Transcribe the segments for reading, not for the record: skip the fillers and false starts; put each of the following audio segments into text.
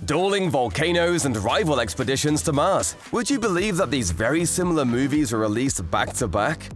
Dueling volcanoes and rival expeditions to Mars. Would you believe that these very similar movies were released back-to-back?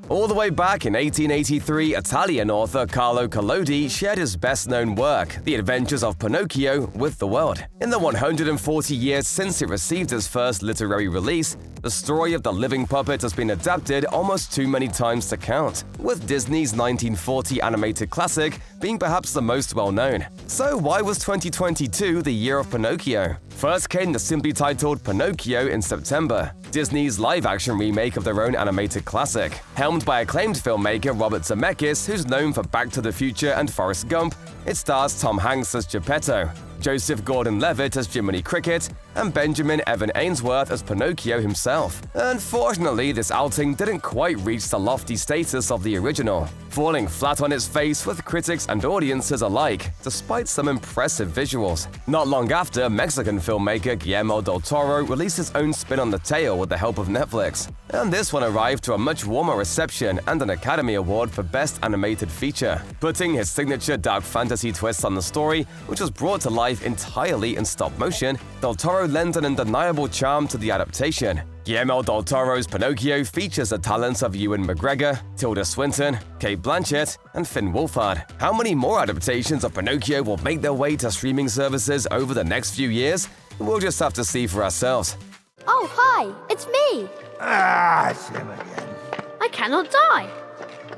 All the way back in 1883, Italian author Carlo Collodi shared his best-known work, The Adventures of Pinocchio, with the world. In the 140 years since it received its first literary release, the story of the living puppet has been adapted almost too many times to count, with Disney's 1940 animated classic being perhaps the most well-known. So why was 2022 the year of Pinocchio? First came the simply titled Pinocchio in September, Disney's live-action remake of their own animated classic. Helmed by acclaimed filmmaker Robert Zemeckis, who's known for Back to the Future and Forrest Gump, it stars Tom Hanks as Geppetto, Joseph Gordon-Levitt as Jiminy Cricket, and Benjamin Evan Ainsworth as Pinocchio himself. Unfortunately, this outing didn't quite reach the lofty status of the original, falling flat on its face with critics and audiences alike, despite some impressive visuals. Not long after, Mexican filmmaker Guillermo del Toro released his own spin on the tale with the help of Netflix, and this one arrived to a much warmer reception and an Academy Award for Best Animated Feature, putting his signature dark fantasy twist on the story, which was brought to life entirely in stop motion. Del Toro lends an undeniable charm to the adaptation. Guillermo del Toro's Pinocchio features the talents of Ewan McGregor, Tilda Swinton, Cate Blanchett, and Finn Wolfhard. How many more adaptations of Pinocchio will make their way to streaming services over the next few years? We'll just have to see for ourselves. Oh, hi, it's me. It's him again. I cannot die.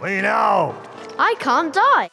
We know. I can't die.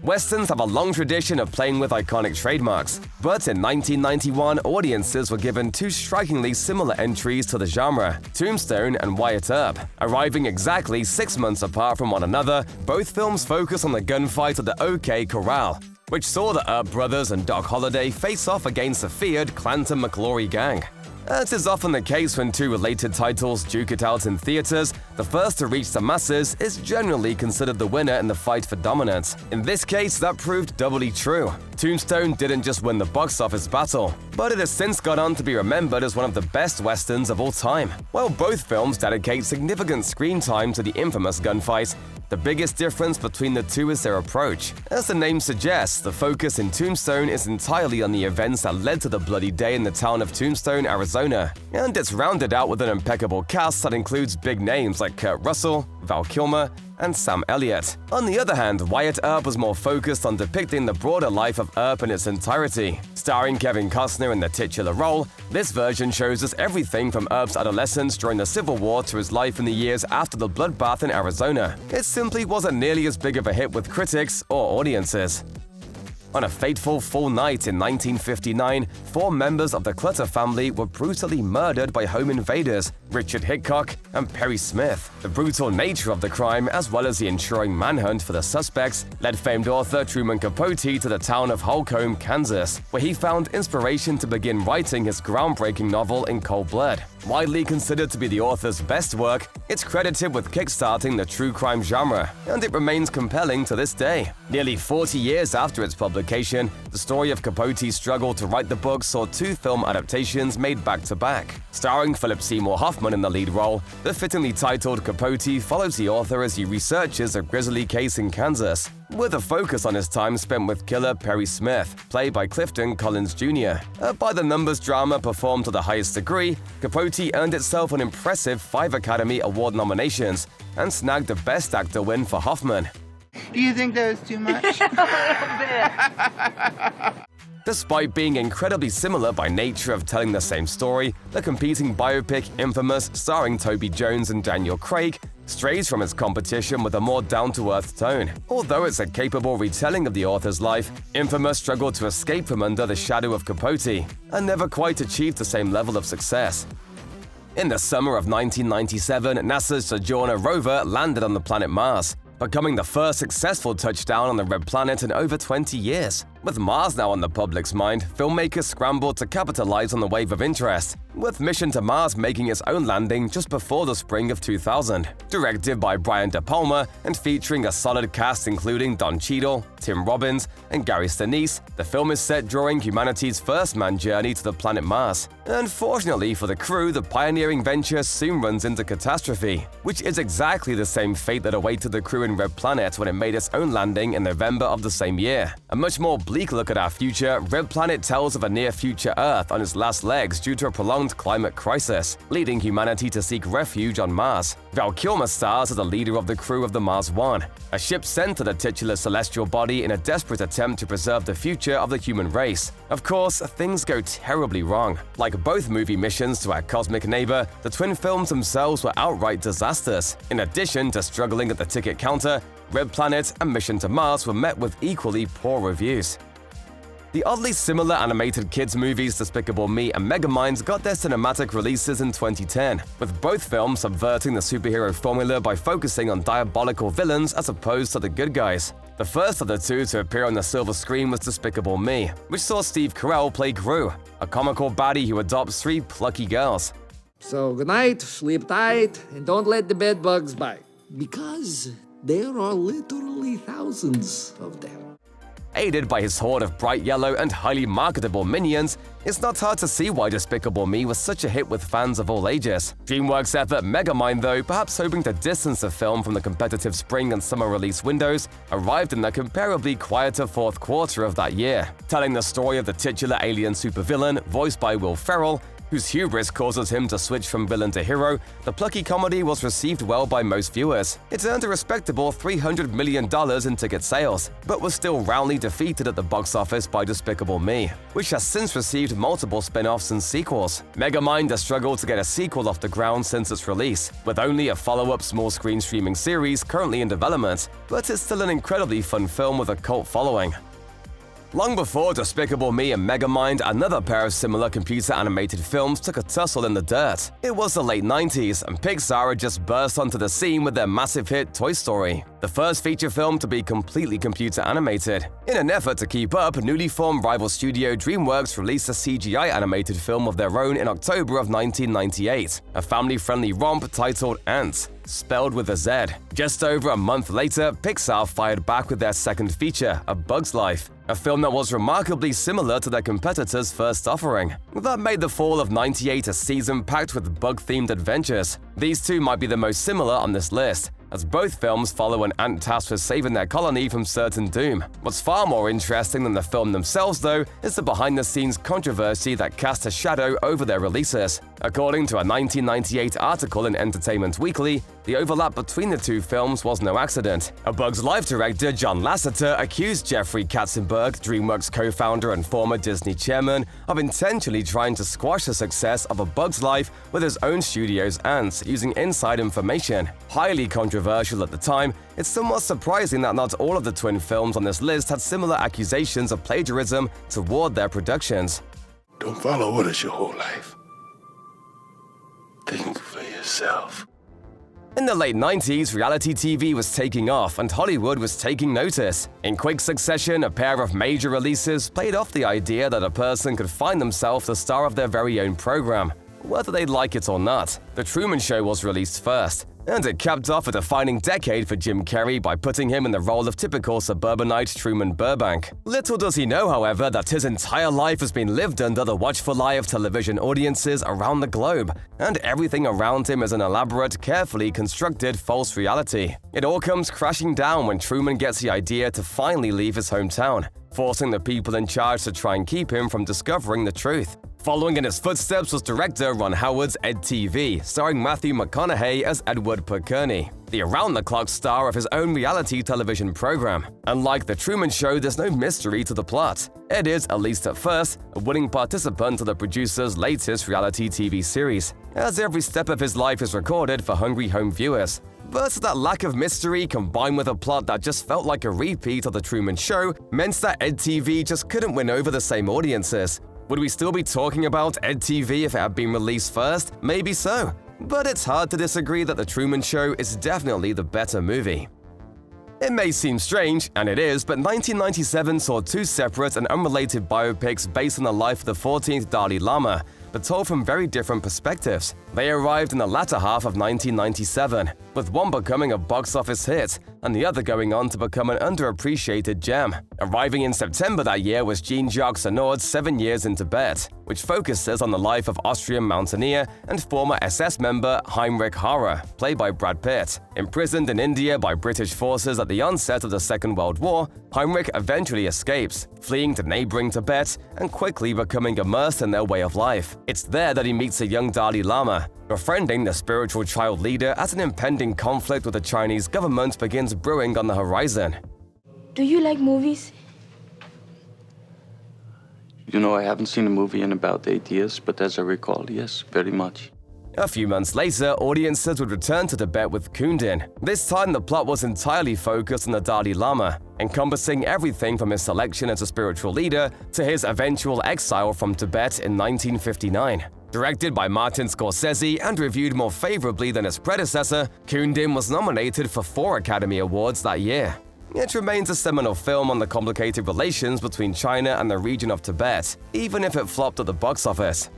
Westerns have a long tradition of playing with iconic trademarks, but in 1991, audiences were given two strikingly similar entries to the genre, Tombstone and Wyatt Earp. Arriving exactly 6 months apart from one another, both films focus on the gunfight at the OK Corral, which saw the Earp brothers and Doc Holliday face off against the feared Clanton McClory gang. As is often the case when two related titles duke it out in theaters, the first to reach the masses is generally considered the winner in the fight for dominance. In this case, that proved doubly true. Tombstone didn't just win the box office battle, but it has since gone on to be remembered as one of the best westerns of all time. While both films dedicate significant screen time to the infamous gunfight, the biggest difference between the two is their approach. As the name suggests, the focus in Tombstone is entirely on the events that led to the bloody day in the town of Tombstone, Arizona, and it's rounded out with an impeccable cast that includes big names like Kurt Russell, Val Kilmer, and Sam Elliott. On the other hand, Wyatt Earp was more focused on depicting the broader life of Earp in its entirety. Starring Kevin Costner in the titular role, this version shows us everything from Earp's adolescence during the Civil War to his life in the years after the bloodbath in Arizona. It simply wasn't nearly as big of a hit with critics or audiences. On a fateful fall night in 1959, 4 members of the Clutter family were brutally murdered by home invaders, Richard Hickok and Perry Smith. The brutal nature of the crime, as well as the ensuing manhunt for the suspects, led famed author Truman Capote to the town of Holcomb, Kansas, where he found inspiration to begin writing his groundbreaking novel in cold blood. Widely considered to be the author's best work, it's credited with kickstarting the true crime genre, and it remains compelling to this day. Nearly 40 years after its publication, the story of Capote's struggle to write the book saw 2 film adaptations made back-to-back. Starring Philip Seymour Hoffman in the lead role, the fittingly titled Capote follows the author as he researches a grisly case in Kansas, with a focus on his time spent with killer Perry Smith, played by Clifton Collins Jr. A by-the-numbers drama performed to the highest degree, Capote earned itself an impressive 5 Academy Award nominations and snagged a Best Actor win for Hoffman. Do you think that was too much? Despite being incredibly similar by nature of telling the same story, the competing biopic Infamous, starring Toby Jones and Daniel Craig, strays from its competition with a more down-to-earth tone. Although it's a capable retelling of the author's life, Infamous struggled to escape from under the shadow of Capote and never quite achieved the same level of success. In the summer of 1997, NASA's Sojourner rover landed on the planet Mars, becoming the first successful touchdown on the Red Planet in over 20 years. With Mars now on the public's mind, filmmakers scrambled to capitalize on the wave of interest, with Mission to Mars making its own landing just before the spring of 2000. Directed by Brian De Palma and featuring a solid cast including Don Cheadle, Tim Robbins, and Gary Sinise, the film is set during humanity's first manned journey to the planet Mars. Unfortunately for the crew, the pioneering venture soon runs into catastrophe, which is exactly the same fate that awaited the crew in Red Planet when it made its own landing in November of the same year. A much more bleak look at our future, Red Planet tells of a near-future Earth on its last legs due to a prolonged climate crisis, leading humanity to seek refuge on Mars. Val Kilmer stars as the leader of the crew of the Mars One, a ship sent to the titular celestial body in a desperate attempt to preserve the future of the human race. Of course, things go terribly wrong. Like both movie missions to our cosmic neighbor, the twin films themselves were outright disasters. In addition to struggling at the ticket counter, Red Planet and Mission to Mars were met with equally poor reviews. The oddly similar animated kids movies Despicable Me and Megamind got their cinematic releases in 2010, with both films subverting the superhero formula by focusing on diabolical villains as opposed to the good guys. The first of the two to appear on the silver screen was Despicable Me, which saw Steve Carell play Gru, a comical baddie who adopts 3 plucky girls. So good night, sleep tight, and don't let the bed bugs bite. Because there are literally thousands of them. Aided by his horde of bright yellow and highly marketable minions, it's not hard to see why Despicable Me was such a hit with fans of all ages. DreamWorks' effort Megamind, though, perhaps hoping to distance the film from the competitive spring and summer release windows, arrived in the comparably quieter fourth quarter of that year, telling the story of the titular alien supervillain, voiced by Will Ferrell, whose hubris causes him to switch from villain to hero. The plucky comedy was received well by most viewers. It earned a respectable $300 million in ticket sales, but was still roundly defeated at the box office by Despicable Me, which has since received multiple spin-offs and sequels. Megamind has struggled to get a sequel off the ground since its release, with only a follow-up small-screen streaming series currently in development, but it's still an incredibly fun film with a cult following. Long before Despicable Me and Megamind, another pair of similar computer-animated films took a tussle in the dirt. It was the late 90s, and Pixar had just burst onto the scene with their massive hit Toy Story, the first feature film to be completely computer-animated. In an effort to keep up, newly formed rival studio DreamWorks released a CGI animated film of their own in October of 1998, a family-friendly romp titled Antz, spelled with a Z. Just over a month later, Pixar fired back with their second feature, A Bug's Life, a film that was remarkably similar to their competitors' first offering. That made the fall of '98 a season packed with bug-themed adventures. These two might be the most similar on this list, as both films follow an ant tasked with saving their colony from certain doom. What's far more interesting than the film themselves, though, is the behind-the-scenes controversy that cast a shadow over their releases. According to a 1998 article in Entertainment Weekly, the overlap between the two films was no accident. A Bug's Life director, John Lasseter, accused Jeffrey Katzenberg, DreamWorks co-founder and former Disney chairman, of intentionally trying to squash the success of A Bug's Life with his own studio's Antz using inside information. Highly controversial at the time, it's somewhat surprising that not all of the twin films on this list had similar accusations of plagiarism toward their productions. Don't follow orders your whole life. Think for yourself. In the late 90s, reality TV was taking off and Hollywood was taking notice. In quick succession, a pair of major releases played off the idea that a person could find themselves the star of their very own program, whether they'd like it or not. The Truman Show was released first, and it capped off a defining decade for Jim Carrey by putting him in the role of typical suburbanite Truman Burbank. Little does he know, however, that his entire life has been lived under the watchful eye of television audiences around the globe, and everything around him is an elaborate, carefully constructed false reality. It all comes crashing down when Truman gets the idea to finally leave his hometown, forcing the people in charge to try and keep him from discovering the truth. Following in his footsteps was director Ron Howard's EDtv, starring Matthew McConaughey as Edward Perkerney, the around-the-clock star of his own reality television program. Unlike The Truman Show, there's no mystery to the plot. Ed is, at least at first, a willing participant to the producer's latest reality TV series, as every step of his life is recorded for hungry home viewers. But that lack of mystery, combined with a plot that just felt like a repeat of The Truman Show, meant that EDtv just couldn't win over the same audiences. Would we still be talking about EDtv if it had been released first? Maybe so. But it's hard to disagree that The Truman Show is definitely the better movie. It may seem strange, and it is, but 1997 saw two separate and unrelated biopics based on the life of the 14th Dalai Lama, but told from very different perspectives. They arrived in the latter half of 1997, with one becoming a box office hit, and the other going on to become an underappreciated gem. Arriving in September that year was Jean-Jacques Annaud's 7 Years in Tibet, which focuses on the life of Austrian mountaineer and former SS member Heinrich Harrer, played by Brad Pitt. Imprisoned in India by British forces at the onset of the Second World War, Heinrich eventually escapes, fleeing to neighboring Tibet and quickly becoming immersed in their way of life. It's there that he meets a young Dalai Lama, befriending the spiritual child leader as an impending conflict with the Chinese government begins brewing on the horizon. Do you like movies? You know, I haven't seen a movie in about 8 years, but as I recall, yes, very much. A few months later, audiences would return to Tibet with Kundun. This time, the plot was entirely focused on the Dalai Lama, encompassing everything from his selection as a spiritual leader to his eventual exile from Tibet in 1959. Directed by Martin Scorsese and reviewed more favorably than its predecessor, Kundun was nominated for 4 Academy Awards that year. It remains a seminal film on the complicated relations between China and the region of Tibet, even if it flopped at the box office.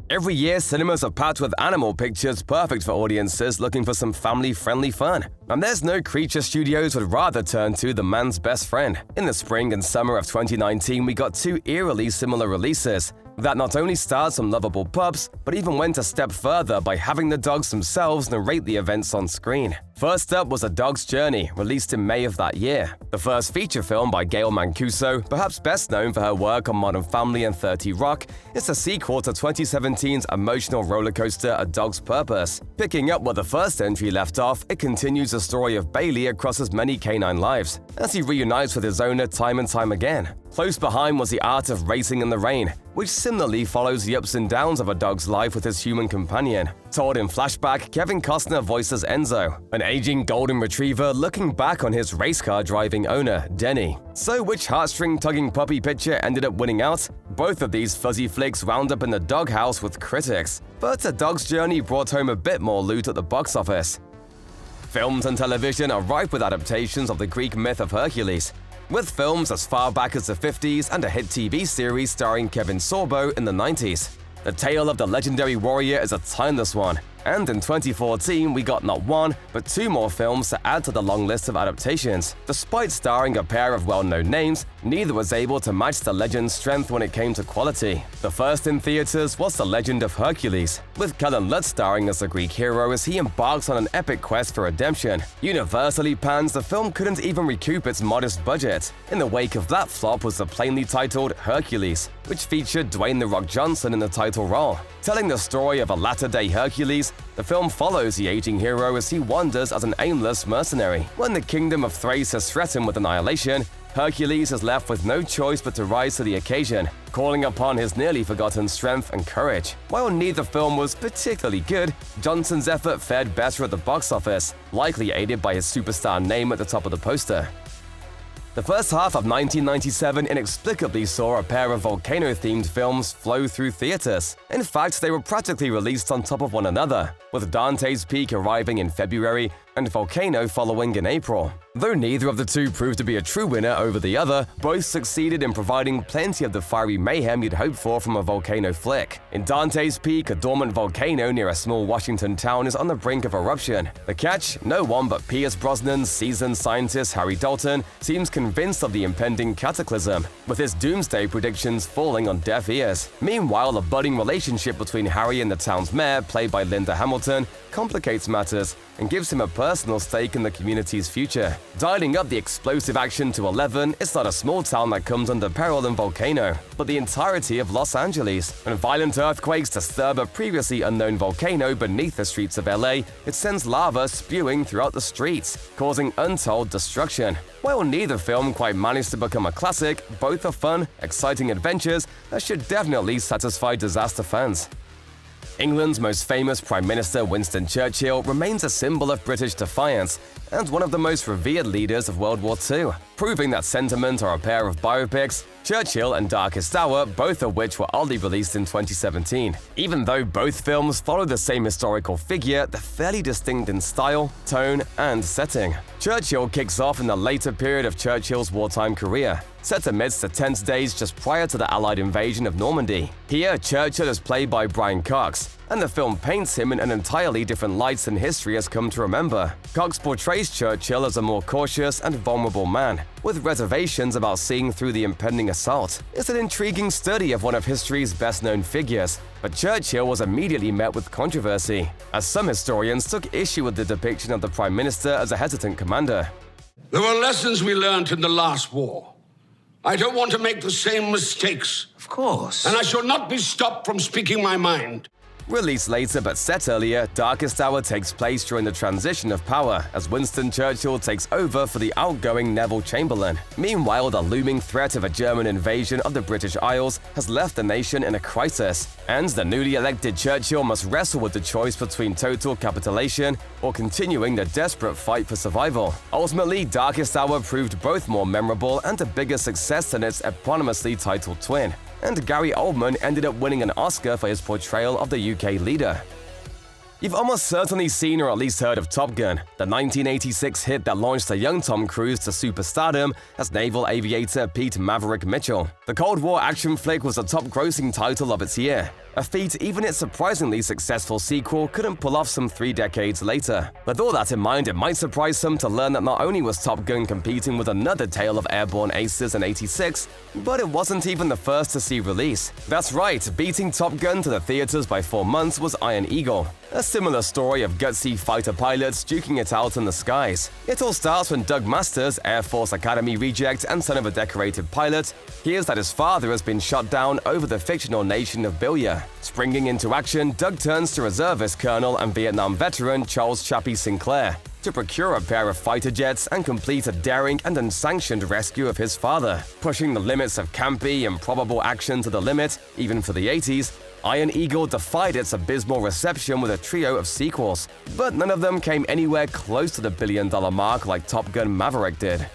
Every year, cinemas are packed with animal pictures perfect for audiences looking for some family-friendly fun. And there's no creature studios would rather turn to than man's best friend. In the spring and summer of 2019, we got 2 eerily similar releases that not only starred some lovable pups, but even went a step further by having the dogs themselves narrate the events on screen. First up was A Dog's Journey, released in May of that year. The first feature film by Gail Mancuso, perhaps best known for her work on Modern Family and 30 Rock, is a sequel to 2017's emotional rollercoaster A Dog's Purpose. Picking up where the first entry left off, it continues the story of Bailey across his many canine lives, as he reunites with his owner time and time again. Close behind was The Art of Racing in the Rain, which similarly follows the ups and downs of a dog's life with his human companion. Told in flashback, Kevin Costner voices Enzo, an aging golden retriever looking back on his race car driving owner, Denny. So which heartstring-tugging puppy picture ended up winning out? Both of these fuzzy flicks wound up in the doghouse with critics, but A Dog's Journey brought home a bit more loot at the box office. Films and television are ripe with adaptations of the Greek myth of Hercules, with films as far back as the 50s and a hit TV series starring Kevin Sorbo in the 90s. The tale of the legendary warrior is a timeless one, and in 2014 we got not 1, but 2 more films to add to the long list of adaptations. Despite starring a pair of well-known names, neither was able to match the legend's strength when it came to quality. The first in theaters was The Legend of Hercules, with Cullen Lutz starring as the Greek hero as he embarks on an epic quest for redemption. Universally panned, the film couldn't even recoup its modest budget. In the wake of that flop was the plainly titled Hercules, which featured Dwayne "The Rock" Johnson in the title role. Telling the story of a latter-day Hercules, the film follows the aging hero as he wanders as an aimless mercenary. When the kingdom of Thrace is threatened with annihilation, Hercules is left with no choice but to rise to the occasion, calling upon his nearly forgotten strength and courage. While neither film was particularly good, Johnson's effort fared better at the box office, likely aided by his superstar name at the top of the poster. The first half of 1997 inexplicably saw a pair of volcano-themed films flow through theaters. In fact, they were practically released on top of one another, with Dante's Peak arriving in February and Volcano following in April. Though neither of the two proved to be a true winner over the other, both succeeded in providing plenty of the fiery mayhem you'd hope for from a volcano flick. In Dante's Peak, a dormant volcano near a small Washington town is on the brink of eruption. The catch? No one but Pierce Brosnan's seasoned scientist Harry Dalton seems convinced of the impending cataclysm, with his doomsday predictions falling on deaf ears. Meanwhile, a budding relationship between Harry and the town's mayor, played by Linda Hamilton, complicates matters and gives him a personal stake in the community's future. Dialing up the explosive action to 11, it's not a small town that comes under peril in Volcano, but the entirety of Los Angeles. When violent earthquakes disturb a previously unknown volcano beneath the streets of LA, it sends lava spewing throughout the streets, causing untold destruction. While neither film quite managed to become a classic, both are fun, exciting adventures that should definitely satisfy disaster fans. England's most famous Prime Minister Winston Churchill remains a symbol of British defiance and one of the most revered leaders of World War II. Proving that sentiment are a pair of biopics, Churchill and Darkest Hour, both of which were only released in 2017. Even though both films follow the same historical figure, they're fairly distinct in style, tone, and setting. Churchill kicks off in the later period of Churchill's wartime career, set amidst the tense days just prior to the Allied invasion of Normandy. Here, Churchill is played by Brian Cox, and the film paints him in an entirely different light than history has come to remember. Cox portrays Churchill as a more cautious and vulnerable man, with reservations about seeing through the impending assault. It's an intriguing study of one of history's best-known figures, but Churchill was immediately met with controversy, as some historians took issue with the depiction of the Prime Minister as a hesitant commander. There were lessons we learned in the last war. I don't want to make the same mistakes. Of course. And I shall not be stopped from speaking my mind. Released later but set earlier, Darkest Hour takes place during the transition of power as Winston Churchill takes over for the outgoing Neville Chamberlain. Meanwhile, the looming threat of a German invasion of the British Isles has left the nation in a crisis, and the newly elected Churchill must wrestle with the choice between total capitulation or continuing the desperate fight for survival. Ultimately, Darkest Hour proved both more memorable and a bigger success than its eponymously titled twin, and Gary Oldman ended up winning an Oscar for his portrayal of the UK leader. You've almost certainly seen or at least heard of Top Gun, the 1986 hit that launched a young Tom Cruise to superstardom as naval aviator Pete Maverick Mitchell. The Cold War action flick was the top-grossing title of its year, a feat even its surprisingly successful sequel couldn't pull off some 3 decades later. With all that in mind, it might surprise some to learn that not only was Top Gun competing with another tale of airborne aces in '86, but it wasn't even the first to see release. That's right, beating Top Gun to the theaters by 4 months was Iron Eagle, a similar story of gutsy fighter pilots duking it out in the skies. It all starts when Doug Masters, Air Force Academy reject and son of a decorated pilot, hears that his father has been shot down over the fictional nation of Bilya. Springing into action, Doug turns to reservist colonel and Vietnam veteran Charles Chappie Sinclair to procure a pair of fighter jets and complete a daring and unsanctioned rescue of his father. Pushing the limits of campy, improbable action to the limit, even for the 80s, Iron Eagle defied its abysmal reception with a trio of sequels, but none of them came anywhere close to the billion-dollar mark like Top Gun Maverick did.